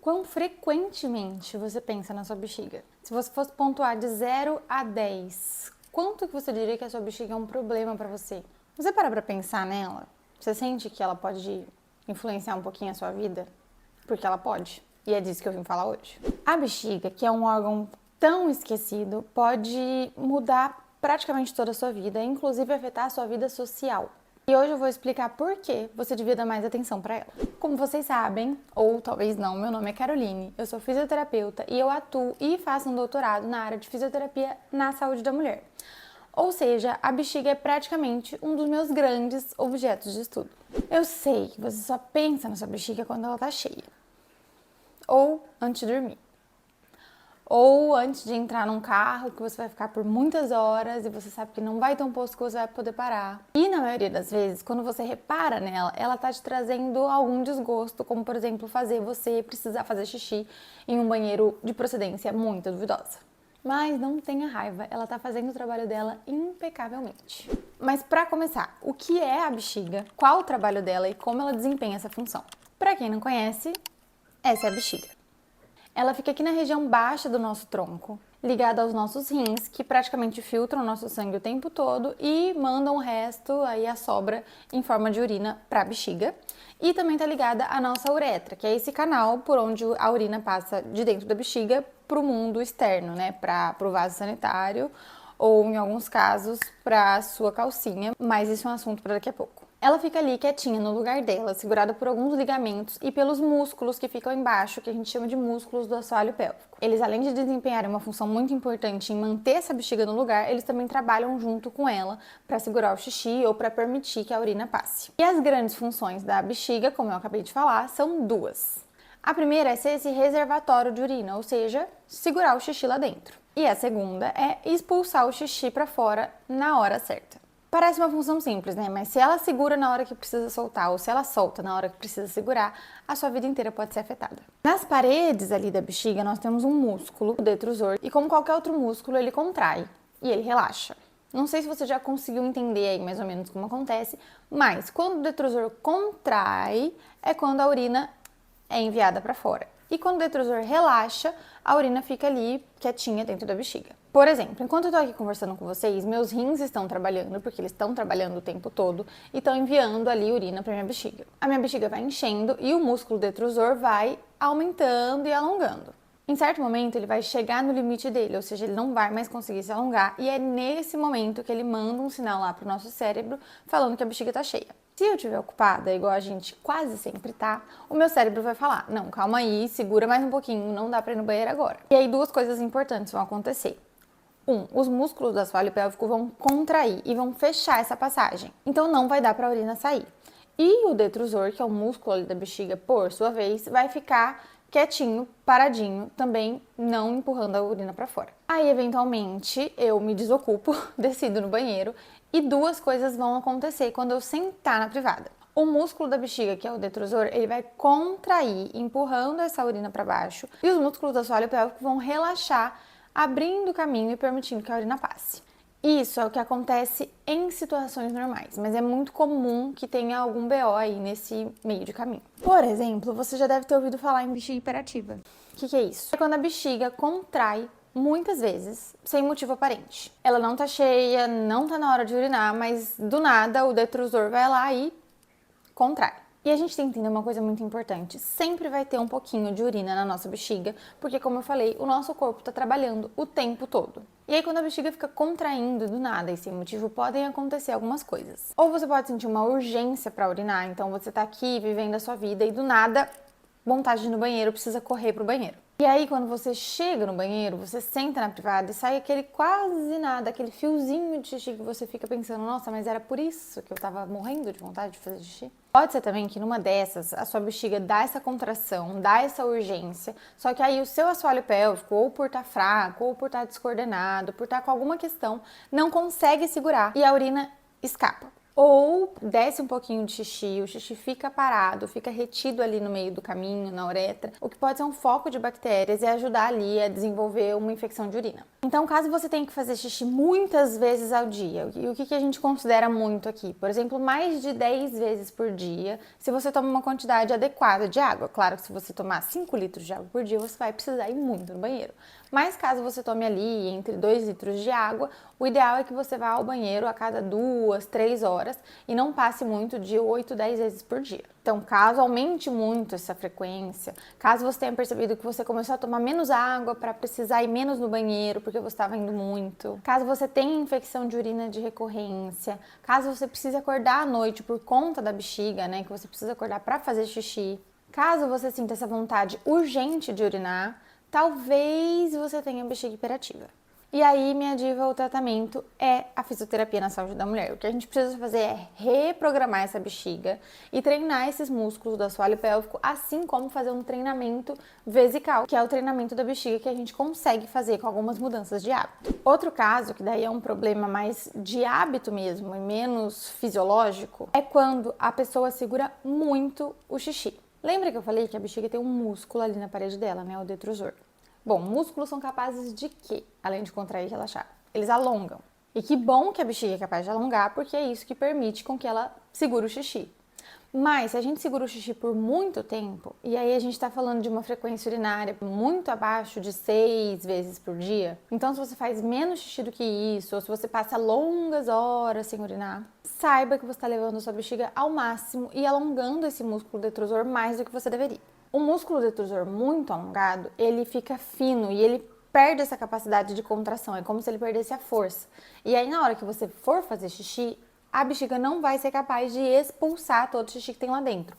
Quão frequentemente você pensa na sua bexiga? Se você fosse pontuar de 0 a 10, quanto que você diria que a sua bexiga é um problema pra você? Você para pra pensar nela? Você sente que ela pode influenciar um pouquinho a sua vida? Porque ela pode. E é disso que eu vim falar hoje. A bexiga, que é um órgão tão esquecido, pode mudar praticamente toda a sua vida, inclusive afetar a sua vida social. E hoje eu vou explicar por que você devia dar mais atenção para ela. Como vocês sabem, ou talvez não, meu nome é Caroline, eu sou fisioterapeuta e eu atuo e faço um doutorado na área de fisioterapia na saúde da mulher. Ou seja, a bexiga é praticamente um dos meus grandes objetos de estudo. Eu sei que você só pensa na sua bexiga quando ela tá cheia. Ou antes de dormir. Ou antes de entrar num carro que você vai ficar por muitas horas e você sabe que não vai ter um posto que você vai poder parar. E na maioria das vezes, quando você repara nela, ela tá te trazendo algum desgosto, como por exemplo, fazer você precisar fazer xixi em um banheiro de procedência muito duvidosa. Mas não tenha raiva, ela tá fazendo o trabalho dela impecavelmente. Mas para começar, o que é a bexiga? Qual o trabalho dela e como ela desempenha essa função? Para quem não conhece, essa é a bexiga. Ela fica aqui na região baixa do nosso tronco, ligada aos nossos rins, que praticamente filtram o nosso sangue o tempo todo e mandam o resto, aí a sobra, em forma de urina para a bexiga. E também está ligada à nossa uretra, que é esse canal por onde a urina passa de dentro da bexiga para o mundo externo, né? Para o vaso sanitário ou, em alguns casos, para a sua calcinha, mas isso é um assunto para daqui a pouco. Ela fica ali quietinha no lugar dela, segurada por alguns ligamentos e pelos músculos que ficam embaixo, que a gente chama de músculos do assoalho pélvico. Eles, além de desempenharem uma função muito importante em manter essa bexiga no lugar, eles também trabalham junto com ela para segurar o xixi ou para permitir que a urina passe. E as grandes funções da bexiga, como eu acabei de falar, são duas. A primeira é ser esse reservatório de urina, ou seja, segurar o xixi lá dentro. E a segunda é expulsar o xixi para fora na hora certa. Parece uma função simples, né? Mas se ela segura na hora que precisa soltar ou se ela solta na hora que precisa segurar, a sua vida inteira pode ser afetada. Nas paredes ali da bexiga, nós temos um músculo, o detrusor, e como qualquer outro músculo, ele contrai e ele relaxa. Não sei se você já conseguiu entender aí mais ou menos como acontece, mas quando o detrusor contrai, é quando a urina é enviada para fora. E quando o detrusor relaxa, a urina fica ali quietinha dentro da bexiga. Por exemplo, enquanto eu tô aqui conversando com vocês, meus rins estão trabalhando, porque eles estão trabalhando o tempo todo, e estão enviando ali urina para minha bexiga. A minha bexiga vai enchendo e o músculo detrusor vai aumentando e alongando. Em certo momento, ele vai chegar no limite dele, ou seja, ele não vai mais conseguir se alongar, e é nesse momento que ele manda um sinal lá pro nosso cérebro falando que a bexiga tá cheia. Se eu estiver ocupada, igual a gente quase sempre tá, o meu cérebro vai falar, não, calma aí, segura mais um pouquinho, não dá pra ir no banheiro agora. E aí duas coisas importantes vão acontecer. Os músculos do assoalho pélvico vão contrair e vão fechar essa passagem, então não vai dar pra urina sair. E o detrusor, que é o músculo ali da bexiga, por sua vez, vai ficar quietinho, paradinho, também não empurrando a urina para fora. Aí, eventualmente, eu me desocupo, decido no banheiro e duas coisas vão acontecer quando eu sentar na privada. O músculo da bexiga, que é o detrusor, ele vai contrair, empurrando essa urina para baixo, e os músculos do assoalho pélvico vão relaxar, abrindo o caminho e permitindo que a urina passe. Isso é o que acontece em situações normais, mas é muito comum que tenha algum BO aí nesse meio de caminho. Por exemplo, você já deve ter ouvido falar em bexiga hiperativa. O que é isso? É quando a bexiga contrai muitas vezes, sem motivo aparente. Ela não tá cheia, não tá na hora de urinar, mas do nada o detrusor vai lá e contrai. E a gente tem que entender uma coisa muito importante. Sempre vai ter um pouquinho de urina na nossa bexiga, porque como eu falei, o nosso corpo está trabalhando o tempo todo. E aí quando a bexiga fica contraindo do nada e sem motivo, podem acontecer algumas coisas. Ou você pode sentir uma urgência para urinar, então você tá aqui vivendo a sua vida e do nada, vontade de ir no banheiro, precisa correr pro banheiro. E aí, quando você chega no banheiro, você senta na privada e sai aquele quase nada, aquele fiozinho de xixi que você fica pensando, nossa, mas era por isso que eu tava morrendo de vontade de fazer xixi? Pode ser também que numa dessas, a sua bexiga dá essa contração, dá essa urgência, só que aí o seu assoalho pélvico, ou por estar fraco, ou por estar descoordenado, por estar com alguma questão, não consegue segurar e a urina escapa. ou desce um pouquinho de xixi, o xixi fica parado, fica retido ali no meio do caminho, na uretra, o que pode ser um foco de bactérias e ajudar ali a desenvolver uma infecção de urina. Então, caso você tenha que fazer xixi muitas vezes ao dia, e o que a gente considera muito aqui? Por exemplo, mais de 10 vezes por dia, se você toma uma quantidade adequada de água. Claro que se você tomar 5 litros de água por dia, você vai precisar ir muito no banheiro. Mas caso você tome ali entre 2 litros de água, o ideal é que você vá ao banheiro a cada 2, 3 horas e não passe muito de 8, 10 vezes por dia. Então, caso aumente muito essa frequência, caso você tenha percebido que você começou a tomar menos água para precisar ir menos no banheiro porque você estava indo muito, caso você tenha infecção de urina de recorrência, caso você precise acordar à noite por conta da bexiga, né, que você precisa acordar para fazer xixi, caso você sinta essa vontade urgente de urinar, talvez você tenha bexiga hiperativa. E aí, minha diva, o tratamento é a fisioterapia na saúde da mulher. O que a gente precisa fazer é reprogramar essa bexiga e treinar esses músculos do assoalho pélvico, assim como fazer um treinamento vesical, que é o treinamento da bexiga que a gente consegue fazer com algumas mudanças de hábito. Outro caso, que daí é um problema mais de hábito mesmo e menos fisiológico, é quando a pessoa segura muito o xixi. Lembra que eu falei que a bexiga tem um músculo ali na parede dela, né? O detrusor. Bom, músculos são capazes de quê? Além de contrair e relaxar. Eles alongam. E que bom que a bexiga é capaz de alongar, porque é isso que permite com que ela segure o xixi. Mas se a gente segura o xixi por muito tempo, e aí a gente está falando de uma frequência urinária muito abaixo de 6 vezes por dia, então se você faz menos xixi do que isso, ou se você passa longas horas sem urinar, saiba que você está levando a sua bexiga ao máximo e alongando esse músculo detrusor mais do que você deveria. O músculo detrusor muito alongado, ele fica fino e ele perde essa capacidade de contração, é como se ele perdesse a força. E aí na hora que você for fazer xixi, a bexiga não vai ser capaz de expulsar todo o xixi que tem lá dentro.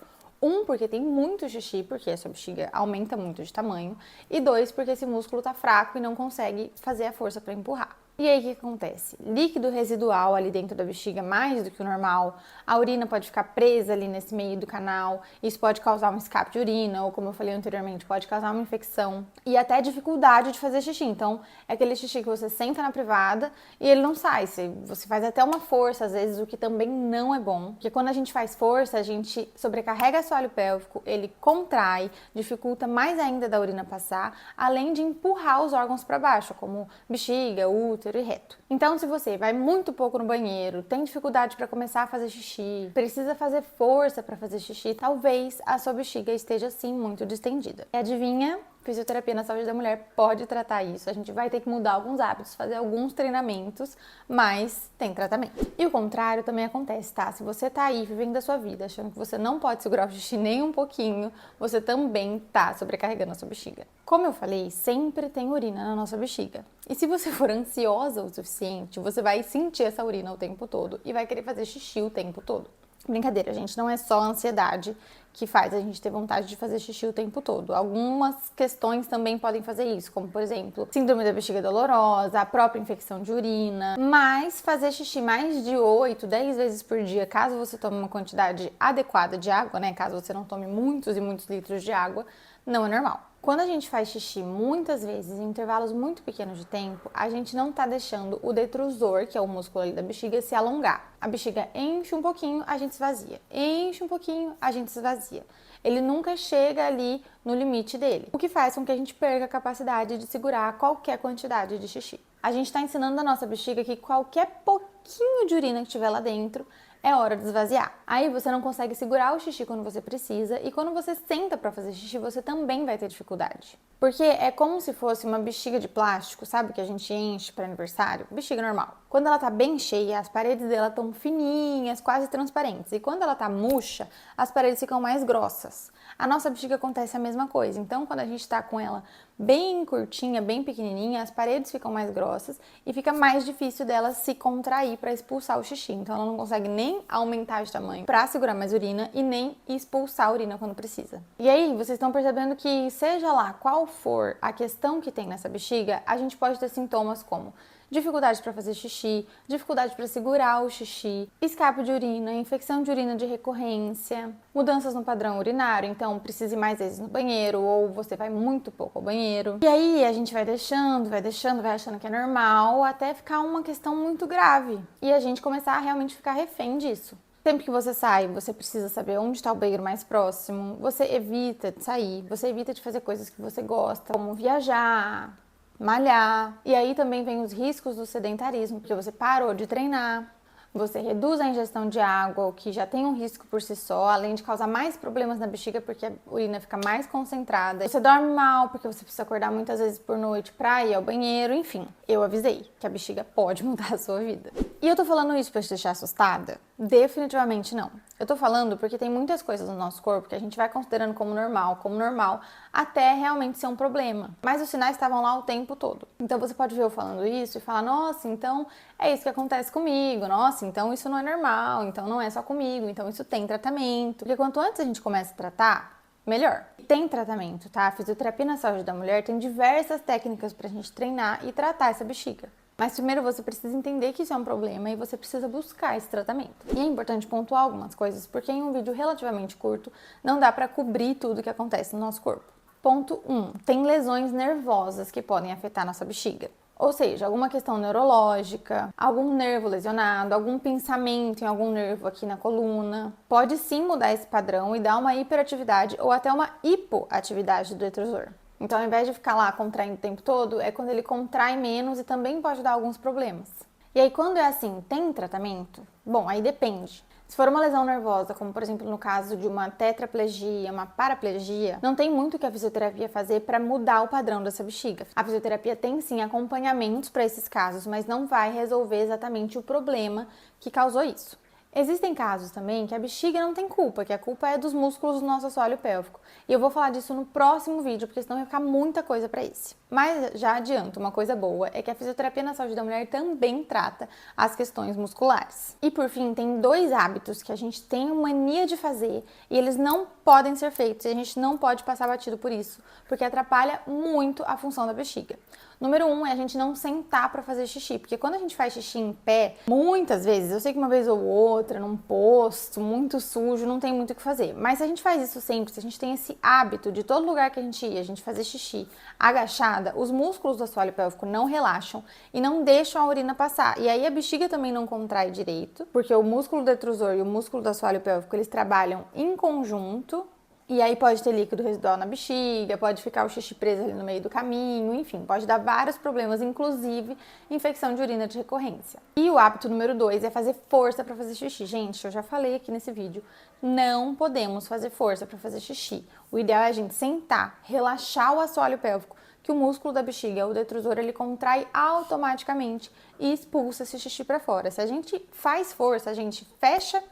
Porque tem muito xixi, porque a sua bexiga aumenta muito de tamanho. E 2, porque esse músculo tá fraco e não consegue fazer a força para empurrar. E aí o que acontece? Líquido residual ali dentro da bexiga, mais do que o normal. A urina pode ficar presa ali nesse meio do canal. Isso pode causar um escape de urina, ou como eu falei anteriormente, pode causar uma infecção. E até dificuldade de fazer xixi. Então, é aquele xixi que você senta na privada e ele não sai. Você faz até uma força, às vezes, o que também não é bom. Porque quando a gente faz força, a gente sobrecarrega o assoalho pélvico, ele contrai, dificulta mais ainda da urina passar, além de empurrar os órgãos para baixo, como bexiga, útero e reto. Então, se você vai muito pouco no banheiro, tem dificuldade para começar a fazer xixi, precisa fazer força para fazer xixi, talvez a sua bexiga esteja assim muito distendida. E adivinha? Fisioterapia na saúde da mulher pode tratar isso. A gente vai ter que mudar alguns hábitos, fazer alguns treinamentos, mas tem tratamento. E o contrário também acontece, tá? Se você tá aí vivendo a sua vida achando que você não pode segurar o xixi nem um pouquinho, você também tá sobrecarregando a sua bexiga. Como eu falei, sempre tem urina na nossa bexiga. E se você for ansiosa o suficiente, você vai sentir essa urina o tempo todo e vai querer fazer xixi o tempo todo. Brincadeira, gente, não é só a ansiedade que faz a gente ter vontade de fazer xixi o tempo todo. Algumas questões também podem fazer isso, como por exemplo, síndrome da bexiga dolorosa, a própria infecção de urina. Mas fazer xixi mais de 8, 10 vezes por dia, caso você tome uma quantidade adequada de água, né? Caso você não tome muitos e muitos litros de água, não é normal. Quando a gente faz xixi muitas vezes em intervalos muito pequenos de tempo, a gente não tá deixando o detrusor, que é o músculo ali da bexiga, se alongar. A bexiga enche um pouquinho, a gente esvazia. Enche um pouquinho, a gente esvazia. Ele nunca chega ali no limite dele, o que faz com que a gente perca a capacidade de segurar qualquer quantidade de xixi. A gente está ensinando a nossa bexiga que qualquer pouquinho de urina que tiver lá dentro é hora de esvaziar. Aí você não consegue segurar o xixi quando você precisa e quando você senta para fazer xixi, você também vai ter dificuldade. Porque é como se fosse uma bexiga de plástico, sabe, que a gente enche para aniversário? Bexiga normal. Quando ela tá bem cheia, as paredes dela estão fininhas, quase transparentes. E quando ela tá murcha, as paredes ficam mais grossas. A nossa bexiga acontece a mesma coisa. Então, quando a gente tá com ela bem curtinha, bem pequenininha, as paredes ficam mais grossas e fica mais difícil dela se contrair para expulsar o xixi. Então, ela não consegue nem aumentar de tamanho para segurar mais urina e nem expulsar a urina quando precisa. E aí, vocês estão percebendo que, seja lá qual for a questão que tem nessa bexiga, a gente pode ter sintomas como dificuldade para fazer xixi, dificuldade para segurar o xixi, escape de urina, infecção de urina de recorrência, mudanças no padrão urinário, então precisa ir mais vezes no banheiro ou você vai muito pouco ao banheiro. E aí a gente vai deixando, vai achando que é normal, até ficar uma questão muito grave e a gente começar a realmente ficar refém disso. Sempre que você sai, você precisa saber onde está o banheiro mais próximo, você evita de sair, você evita de fazer coisas que você gosta, como viajar, malhar. E aí também vem os riscos do sedentarismo, porque você parou de treinar, você reduz a ingestão de água, o que já tem um risco por si só, além de causar mais problemas na bexiga, porque a urina fica mais concentrada. Você dorme mal, porque você precisa acordar muitas vezes por noite pra ir ao banheiro, enfim. Eu avisei que a bexiga pode mudar a sua vida. E eu tô falando isso pra te deixar assustada? Definitivamente não. Eu tô falando porque tem muitas coisas no nosso corpo que a gente vai considerando como normal, até realmente ser um problema. Mas os sinais estavam lá o tempo todo. Então você pode ver eu falando isso e falar, nossa, então é isso que acontece comigo, nossa, então isso não é normal, então não é só comigo, então isso tem tratamento. Porque quanto antes a gente começa a tratar, melhor. Tem tratamento, tá? A fisioterapia na saúde da mulher tem diversas técnicas pra gente treinar e tratar essa bexiga. Mas primeiro você precisa entender que isso é um problema e você precisa buscar esse tratamento. E é importante pontuar algumas coisas, porque em um vídeo relativamente curto não dá pra cobrir tudo que acontece no nosso corpo. Ponto 1. Tem lesões nervosas que podem afetar nossa bexiga. Ou seja, alguma questão neurológica, algum nervo lesionado, algum pinçamento em algum nervo aqui na coluna. Pode sim mudar esse padrão e dar uma hiperatividade ou até uma hipoatividade do detrusor. Então, ao invés de ficar lá contraindo o tempo todo, é quando ele contrai menos e também pode dar alguns problemas. E aí, quando é assim, tem tratamento? Bom, aí depende. Se for uma lesão nervosa, como por exemplo no caso de uma tetraplegia, uma paraplegia, não tem muito que a fisioterapia fazer para mudar o padrão dessa bexiga. A fisioterapia tem sim acompanhamentos para esses casos, mas não vai resolver exatamente o problema que causou isso. Existem casos também que a bexiga não tem culpa, que a culpa é dos músculos do nosso assoalho pélvico. E eu vou falar disso no próximo vídeo, porque senão vai ficar muita coisa para esse. Mas já adianto, uma coisa boa é que a fisioterapia na saúde da mulher também trata as questões musculares. E por fim, tem 2 hábitos que a gente tem mania de fazer e eles não podem ser feitos, e a gente não pode passar batido por isso, porque atrapalha muito a função da bexiga. Número 1 é a gente não sentar para fazer xixi, porque quando a gente faz xixi em pé, muitas vezes, eu sei que uma vez ou outra, num posto, muito sujo, não tem muito o que fazer. Mas se a gente faz isso sempre, se a gente tem esse hábito de todo lugar que a gente ir, a gente fazer xixi agachada, os músculos do assoalho pélvico não relaxam e não deixam a urina passar. E aí a bexiga também não contrai direito, porque o músculo detrusor e o músculo do assoalho pélvico, eles trabalham em conjunto. E aí pode ter líquido residual na bexiga, pode ficar o xixi preso ali no meio do caminho, enfim, pode dar vários problemas, inclusive infecção de urina de recorrência. E o hábito número 2 é fazer força para fazer xixi. Gente, eu já falei aqui nesse vídeo, não podemos fazer força para fazer xixi. O ideal é a gente sentar, relaxar o assoalho pélvico, que o músculo da bexiga, o detrusor, ele contrai automaticamente e expulsa esse xixi para fora. Se a gente faz força, a gente fecha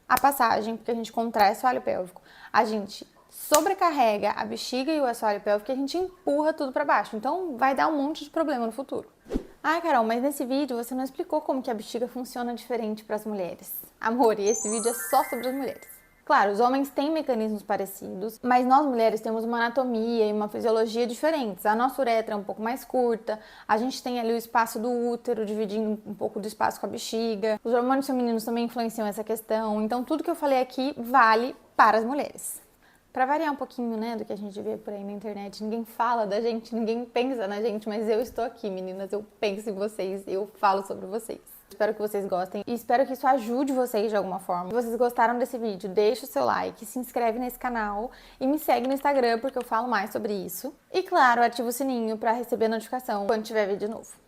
a passagem, porque a gente contrai o assoalho pélvico, a gente sobrecarrega a bexiga e o assoalho pélvico e a gente empurra tudo para baixo. Então vai dar um monte de problema no futuro. Ah, Carol, mas nesse vídeo você não explicou como que a bexiga funciona diferente para as mulheres. Amor, e esse vídeo é só sobre as mulheres. Claro, os homens têm mecanismos parecidos, mas nós mulheres temos uma anatomia e uma fisiologia diferentes. A nossa uretra é um pouco mais curta, a gente tem ali o espaço do útero dividindo um pouco do espaço com a bexiga. Os hormônios femininos também influenciam essa questão, então tudo que eu falei aqui vale para as mulheres. Para variar um pouquinho, né, do que a gente vê por aí na internet, ninguém fala da gente, ninguém pensa na gente, mas eu estou aqui, meninas, eu penso em vocês, eu falo sobre vocês. Espero que vocês gostem e espero que isso ajude vocês de alguma forma. Se vocês gostaram desse vídeo, deixa o seu like, se inscreve nesse canal e me segue no Instagram porque eu falo mais sobre isso. E claro, ativa o sininho para receber notificação quando tiver vídeo novo.